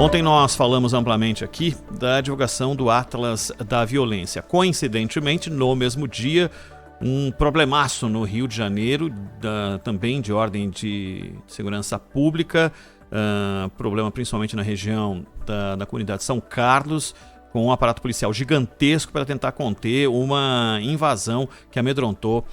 Ontem nós falamos amplamente aqui da divulgação do Atlas da Violência. Coincidentemente, no mesmo dia, um problemaço no Rio de Janeiro, também de ordem de segurança pública, problema principalmente na região da comunidade São Carlos, com um aparato policial gigantesco para tentar conter uma invasão que amedrontou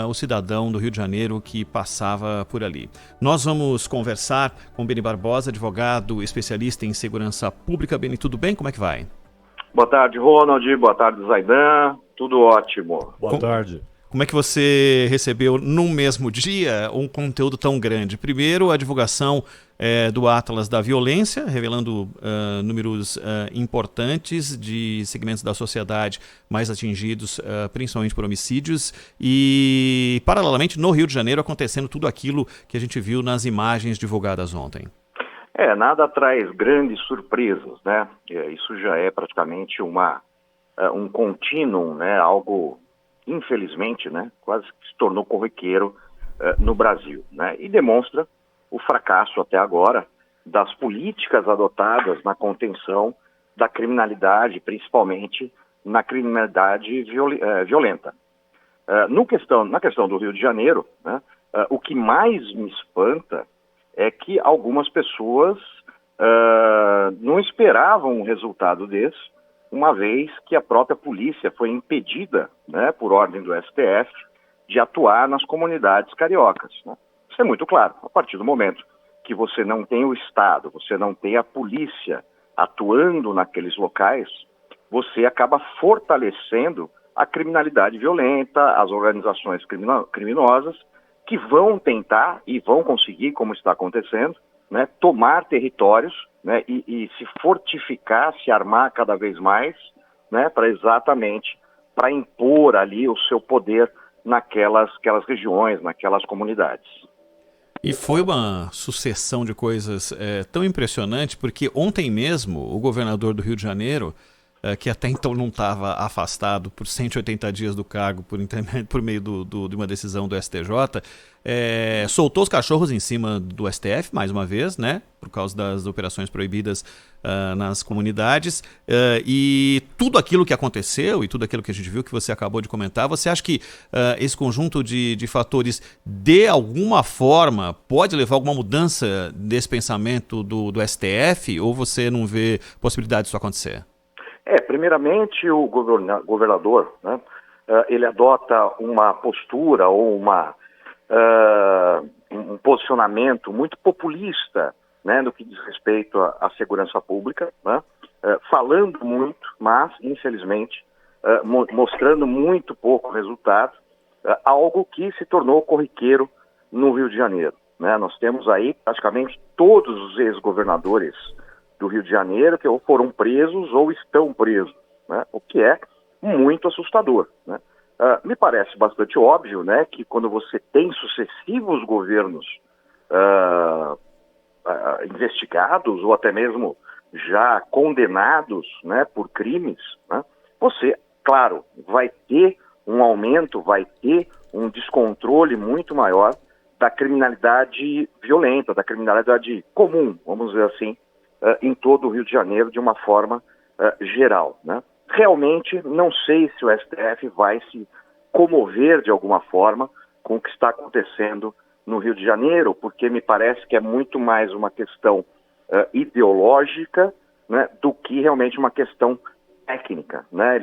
o cidadão do Rio de Janeiro que passava por ali. Nós vamos conversar com Beni Barbosa, advogado especialista em segurança pública. Beni, tudo bem? Como é que vai? Boa tarde, Ronald. Boa tarde, Zaidan. Tudo ótimo. Boa tarde. Como é que você recebeu, num mesmo dia, um conteúdo tão grande? Primeiro, a divulgação do Atlas da Violência, revelando números importantes de segmentos da sociedade mais atingidos, principalmente por homicídios, e, paralelamente, no Rio de Janeiro, acontecendo tudo aquilo que a gente viu nas imagens divulgadas ontem. Nada traz grandes surpresas, né? Isso já é praticamente um contínuo, né? Algo, infelizmente, né? Quase que se tornou corriqueiro no Brasil, né? E demonstra o fracasso até agora das políticas adotadas na contenção da criminalidade, principalmente na criminalidade violenta. Na questão do Rio de Janeiro, né, o que mais me espanta é que algumas pessoas não esperavam um resultado desse, uma vez que a própria polícia foi impedida, né, por ordem do STF, de atuar nas comunidades cariocas, né? Isso é muito claro. A partir do momento que você não tem o Estado, você não tem a polícia atuando naqueles locais, você acaba fortalecendo a criminalidade violenta, as organizações criminosas, que vão tentar e vão conseguir, como está acontecendo, né, tomar territórios, né, e se fortificar, se armar cada vez mais, né, para impor ali o seu poder naquelas regiões, naquelas comunidades. E foi uma sucessão de coisas tão impressionante, porque ontem mesmo o governador do Rio de Janeiro, que até então não estava afastado por 180 dias do cargo por meio de uma decisão do STJ, soltou os cachorros em cima do STF, mais uma vez, né, por causa das operações proibidas nas comunidades, e tudo aquilo que aconteceu e tudo aquilo que a gente viu, que você acabou de comentar, você acha que esse conjunto de fatores, de alguma forma, pode levar a alguma mudança desse pensamento do STF, ou você não vê possibilidade disso acontecer? Primeiramente, o governador, né, ele adota uma postura ou um posicionamento muito populista, né, no que diz respeito à segurança pública, né, falando muito, mas, infelizmente, mostrando muito pouco resultado, algo que se tornou corriqueiro no Rio de Janeiro, né? Nós temos aí praticamente todos os ex-governadores do Rio de Janeiro que ou foram presos ou estão presos, né? O que é muito assustador, né? Me parece bastante óbvio, né, que quando você tem sucessivos governos investigados ou até mesmo já condenados, né, por crimes, né, você, claro, vai ter um aumento, vai ter um descontrole muito maior da criminalidade violenta, da criminalidade comum, vamos dizer assim, em todo o Rio de Janeiro de uma forma geral, né? Realmente não sei se o STF vai se comover de alguma forma com o que está acontecendo no Rio de Janeiro, porque me parece que é muito mais uma questão ideológica, né, do que realmente uma questão técnica, né?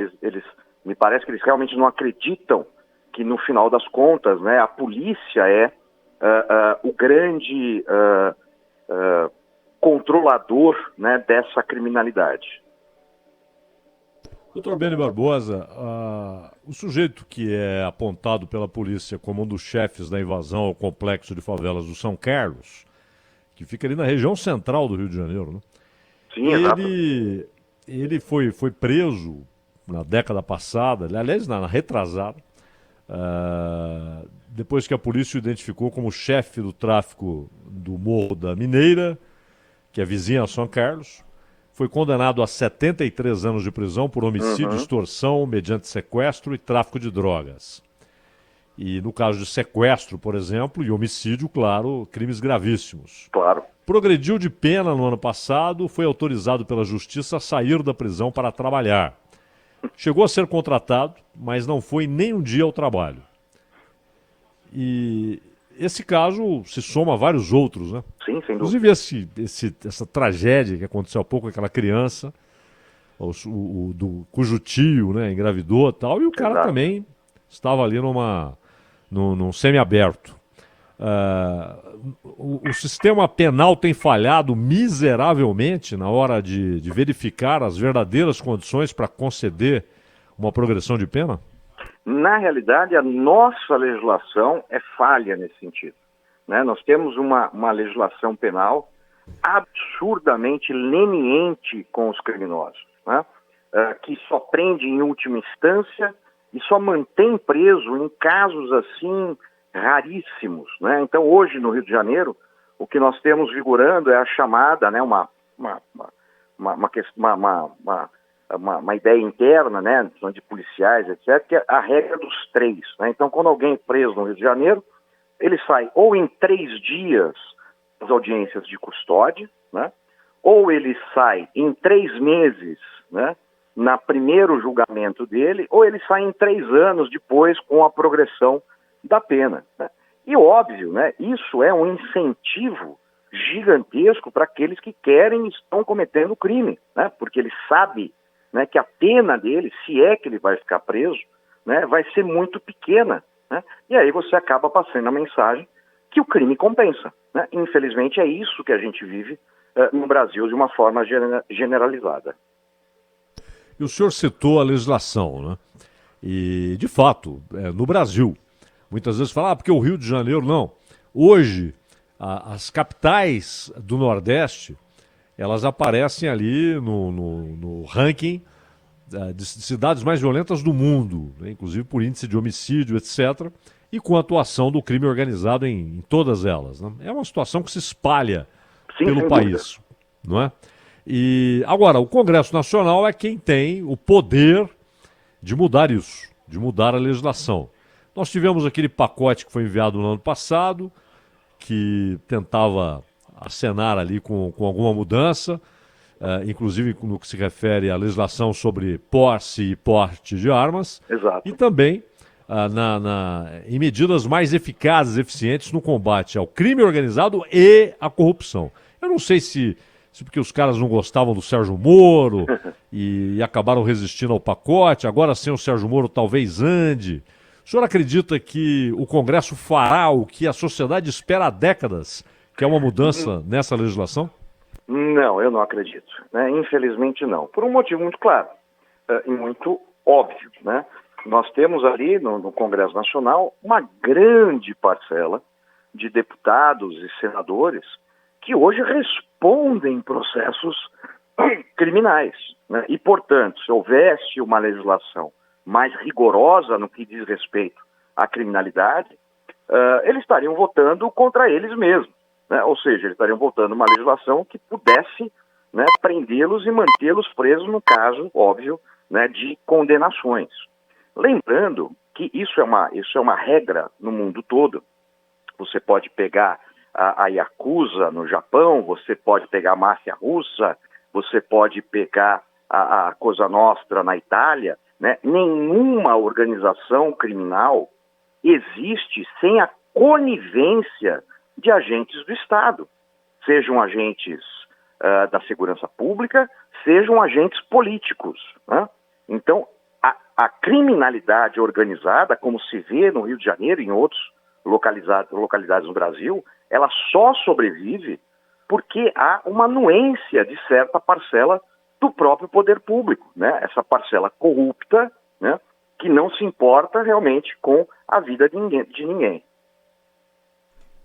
Me parece que eles realmente não acreditam que no final das contas, né, a polícia é o grande controlador, né, dessa criminalidade. Doutor Beni Barbosa, o sujeito que é apontado pela polícia como um dos chefes da invasão ao complexo de favelas do São Carlos, que fica ali na região central do Rio de Janeiro, né? Sim, exato. Ele foi preso na década passada, aliás, na retrasada, depois que a polícia o identificou como chefe do tráfico do Morro da Mineira, que é vizinha a São Carlos. Foi condenado a 73 anos de prisão por homicídio, extorsão, mediante sequestro e tráfico de drogas. E no caso de sequestro, por exemplo, e homicídio, claro, crimes gravíssimos. Claro. Progrediu de pena no ano passado, foi autorizado pela Justiça a sair da prisão para trabalhar. Chegou a ser contratado, mas não foi nem um dia ao trabalho. E esse caso se soma a vários outros, né? Sim, sem dúvida. Inclusive essa tragédia que aconteceu há pouco com aquela criança, cujo tio, né, engravidou e tal, e o cara Exato. também estava ali num semiaberto. O sistema penal tem falhado miseravelmente na hora de verificar as verdadeiras condições para conceder uma progressão de pena? Na realidade, a nossa legislação é falha nesse sentido, né? Nós temos uma legislação penal absurdamente leniente com os criminosos, né? Que só prende em última instância e só mantém preso em casos assim raríssimos, né? Então, hoje no Rio de Janeiro, o que nós temos vigorando é a chamada, né, uma ideia interna, né, de policiais, etc., que é a regra dos 3. Né? Então, quando alguém é preso no Rio de Janeiro, ele sai ou em 3 dias das audiências de custódia, né, ou ele sai em 3 meses, né, na primeiro julgamento dele, ou ele sai em 3 anos depois com a progressão da pena. Né? E óbvio, né, isso é um incentivo gigantesco para aqueles que querem e estão cometendo crime, né, porque ele sabe, né, que a pena dele, se é que ele vai ficar preso, né, vai ser muito pequena, né, e aí você acaba passando a mensagem que o crime compensa. Né? Infelizmente é isso que a gente vive no Brasil de uma forma generalizada. E o senhor citou a legislação, né? E, de fato, no Brasil, muitas vezes fala, porque o Rio de Janeiro não. Hoje, as capitais do Nordeste, elas aparecem ali no ranking de cidades mais violentas do mundo, né? Inclusive por índice de homicídio, etc., e com a atuação do crime organizado em todas elas. Né? É uma situação que se espalha pelo país, não é? E agora, o Congresso Nacional é quem tem o poder de mudar isso, de mudar a legislação. Nós tivemos aquele pacote que foi enviado no ano passado, que tentava acenar ali com alguma mudança, inclusive no que se refere à legislação sobre posse e porte de armas. Exato. E também em medidas mais eficazes, eficientes no combate ao crime organizado e à corrupção. Eu não sei se porque os caras não gostavam do Sérgio Moro e acabaram resistindo ao pacote, agora sem o Sérgio Moro talvez ande. O senhor acredita que o Congresso fará o que a sociedade espera há décadas, que é uma mudança nessa legislação? Não, eu não acredito. Né? Infelizmente não. Por um motivo muito claro e muito óbvio. Né? Nós temos ali no Congresso Nacional uma grande parcela de deputados e senadores que hoje respondem processos criminais. Né? E, portanto, se houvesse uma legislação mais rigorosa no que diz respeito à criminalidade, eles estariam votando contra eles mesmos. Né? Ou seja, eles estariam votando uma legislação que pudesse, né, prendê-los e mantê-los presos no caso, óbvio, né, de condenações. Lembrando que isso é uma regra no mundo todo. Você pode pegar a Yakuza no Japão, você pode pegar a máfia russa, você pode pegar a Cosa Nostra na Itália. Né? Nenhuma organização criminal existe sem a conivência de agentes do Estado, sejam agentes da segurança pública, sejam agentes políticos. Né? Então, a criminalidade organizada, como se vê no Rio de Janeiro e em outros localidades no Brasil, ela só sobrevive porque há uma anuência de certa parcela do próprio poder público, né? Essa parcela corrupta, né? Que não se importa realmente com a vida de ninguém.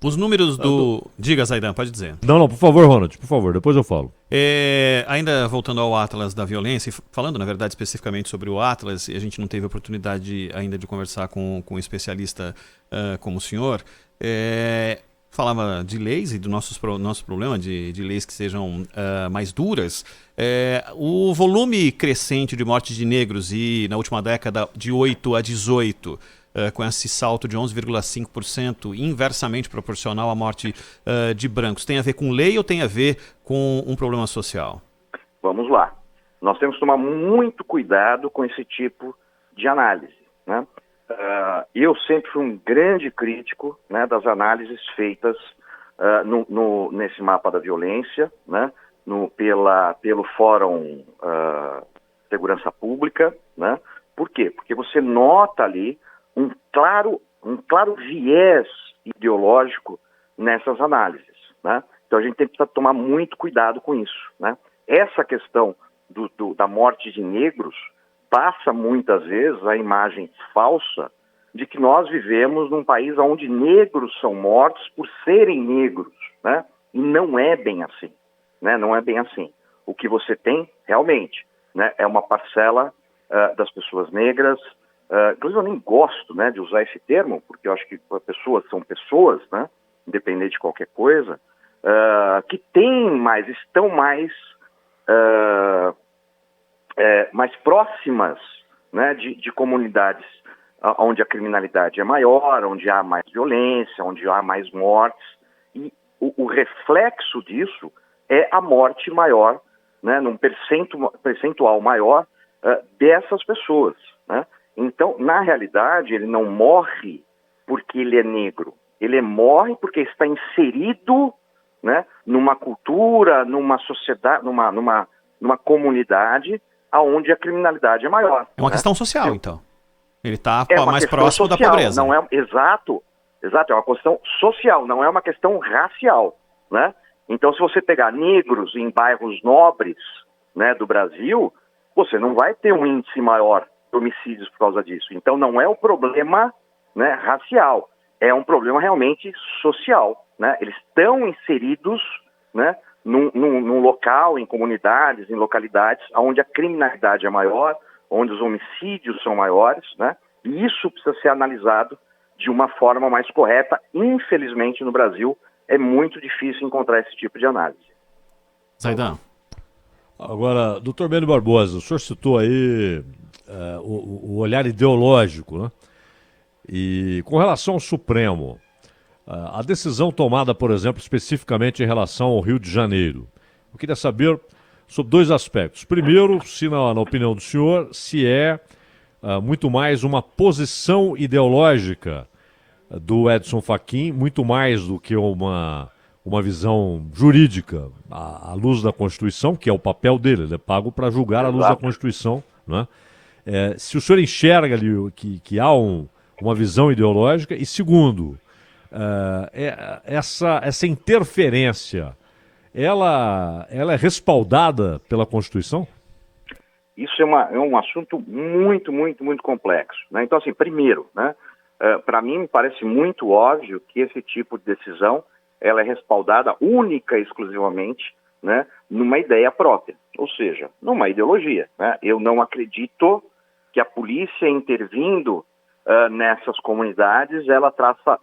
Os números do... Diga, Zaidan, pode dizer. Não, por favor, Ronald, por favor, depois eu falo. Ainda voltando ao Atlas da Violência, falando, na verdade, especificamente sobre o Atlas, e a gente não teve oportunidade ainda de conversar com um especialista como o senhor, falava de leis e do nosso problema de leis que sejam mais duras. O volume crescente de mortes de negros e, na última década, de 8 a 18, com esse salto de 11,5%, inversamente proporcional à morte de brancos? Tem a ver com lei ou tem a ver com um problema social? Vamos lá. Nós temos que tomar muito cuidado com esse tipo de análise, né? Eu sempre fui um grande crítico, né, das análises feitas nesse mapa da violência, né, pelo Fórum Segurança Pública, né? Por quê? Porque você nota ali um claro viés ideológico nessas análises, né? Então a gente tem que tomar muito cuidado com isso, né? Essa questão da morte de negros passa muitas vezes a imagem falsa de que nós vivemos num país onde negros são mortos por serem negros, né? E não é bem assim, né? Não é bem assim. O que você tem, realmente, né, é uma parcela das pessoas negras, inclusive eu nem gosto, né, de usar esse termo, porque eu acho que pessoas são pessoas, né, independente de qualquer coisa, que estão mais próximas, né, de comunidades onde a criminalidade é maior, onde há mais violência, onde há mais mortes, e o reflexo disso é a morte maior, né, num percentual maior dessas pessoas, né? Então, na realidade, ele não morre porque ele é negro, ele morre porque está inserido, né, numa cultura, numa sociedade, numa comunidade onde a criminalidade é maior. É uma né? questão social, então. Ele está mais questão próximo social, da pobreza. Não é, exato, é uma questão social, não é uma questão racial, né? Então, se você pegar negros em bairros nobres, né, do Brasil, você não vai ter um índice maior de homicídios por causa disso. Então, não é um problema, né, racial, é um problema realmente social, né? Eles estão inseridos, né, num local, em comunidades, em localidades onde a criminalidade é maior, onde os homicídios são maiores, né? E isso precisa ser analisado de uma forma mais correta. Infelizmente, no Brasil, é muito difícil encontrar esse tipo de análise. Zaidan. Agora, doutor Beni Barbosa, o senhor citou aí o olhar ideológico, né? E com relação ao Supremo, a decisão tomada, por exemplo, especificamente em relação ao Rio de Janeiro, eu queria saber sobre dois aspectos. Primeiro, se na opinião do senhor, se é muito mais uma posição ideológica do Edson Fachin, muito mais do que uma visão jurídica à luz da Constituição, que é o papel dele, ele é pago para julgar à luz da Constituição, né? Se o senhor enxerga ali que há uma visão ideológica, e segundo, essa interferência, ela é respaldada pela Constituição? Isso é um assunto muito, muito, muito complexo, né? Então, assim, primeiro, né, para mim me parece muito óbvio que esse tipo de decisão ela é respaldada única e exclusivamente, né, numa ideia própria, ou seja, numa ideologia, né? Eu não acredito que a polícia intervindo nessas comunidades ela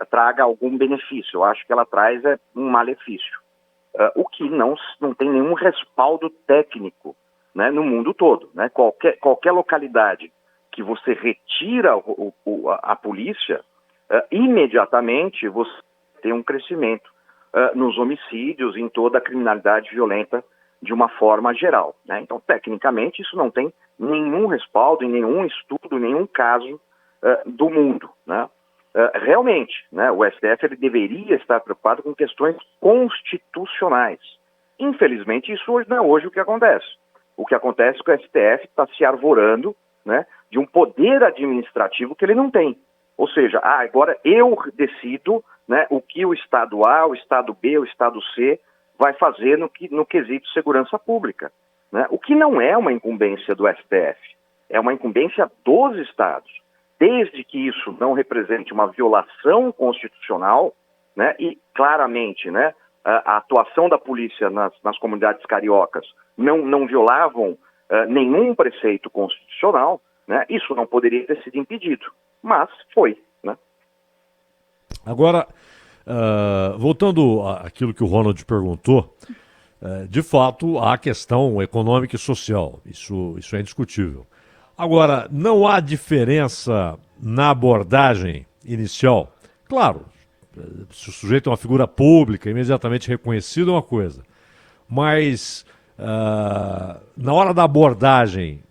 traga algum benefício. Eu acho que ela traz um malefício, o que não tem nenhum respaldo técnico, né, no mundo todo, né? Qualquer localidade que você retira a polícia, imediatamente você tem um crescimento nos homicídios, em toda a criminalidade violenta de uma forma geral, né? Então, tecnicamente, isso não tem nenhum respaldo em nenhum estudo, nenhum caso do mundo, né? Realmente, né, o STF ele deveria estar preocupado com questões constitucionais. Infelizmente, isso não é hoje o que acontece. O que acontece é que o STF está se arvorando, né, de um poder administrativo que ele não tem. Ou seja, agora eu decido, né, o que o Estado A, o Estado B, o Estado C vai fazer no quesito segurança pública, né? O que não é uma incumbência do STF, é uma incumbência dos Estados. Desde que isso não represente uma violação constitucional, né, e claramente, né, a atuação da polícia nas comunidades cariocas não violavam nenhum preceito constitucional, né, isso não poderia ter sido impedido, mas foi, né? Agora, voltando àquilo que o Ronald perguntou, de fato há a questão econômica e social, isso é indiscutível. Agora, não há diferença na abordagem inicial, claro, se o sujeito é uma figura pública, imediatamente reconhecido é uma coisa, mas na hora da abordagem,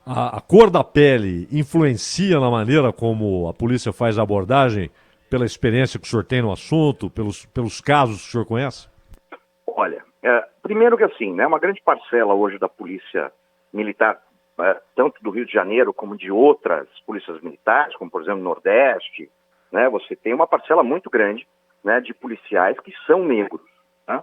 a cor da pele influencia na maneira como a polícia faz a abordagem, pela experiência que o senhor tem no assunto, pelos casos que o senhor conhece? Olha, primeiro que assim, né, uma grande parcela hoje da polícia militar, tanto do Rio de Janeiro como de outras polícias militares, como por exemplo no Nordeste, né, você tem uma parcela muito grande, né, de policiais que são negros. Né?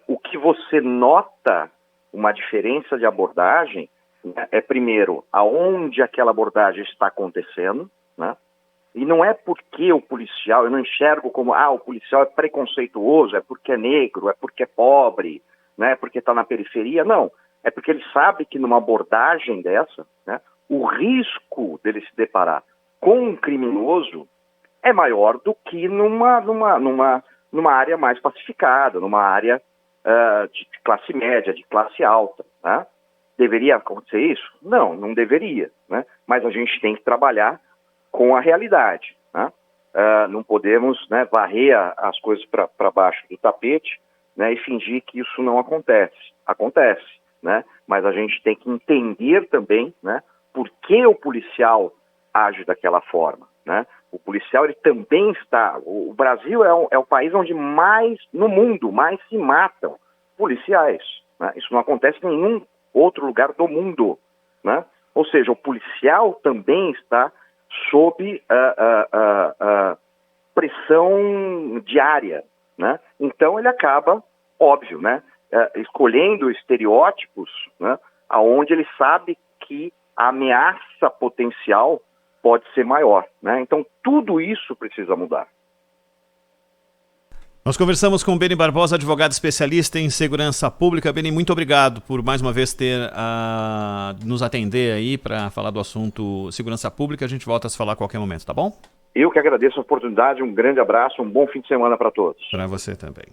O que você nota uma diferença de abordagem, né, é primeiro aonde aquela abordagem está acontecendo, né? E não é porque o policial, eu não enxergo como, o policial é preconceituoso, é porque é negro, é porque é pobre, né, porque está na periferia. Não, é porque ele sabe que numa abordagem dessa, né, o risco dele se deparar com um criminoso é maior do que numa área mais pacificada, numa área de classe média, de classe alta. Né? Deveria acontecer isso? Não, não deveria. Né? Mas a gente tem que trabalhar com a realidade. Né? Não podemos, né, varrer as coisas para baixo do tapete, né, e fingir que isso não acontece. Acontece, né? Mas a gente tem que entender também, né, por que o policial age daquela forma. Né? O policial ele também está... O Brasil é o país onde mais, no mundo, mais se matam policiais. Né? Isso não acontece em nenhum outro lugar do mundo. Né? Ou seja, o policial também está sob pressão diária, né? Então ele acaba, óbvio, né, escolhendo estereótipos, né, aonde ele sabe que a ameaça potencial pode ser maior, né? Então tudo isso precisa mudar. Nós conversamos com Beni Barbosa, advogado especialista em segurança pública. Beni, muito obrigado por mais uma vez nos atender aí para falar do assunto segurança pública. A gente volta a se falar a qualquer momento, tá bom? Eu que agradeço a oportunidade, um grande abraço, um bom fim de semana para todos. Para você também.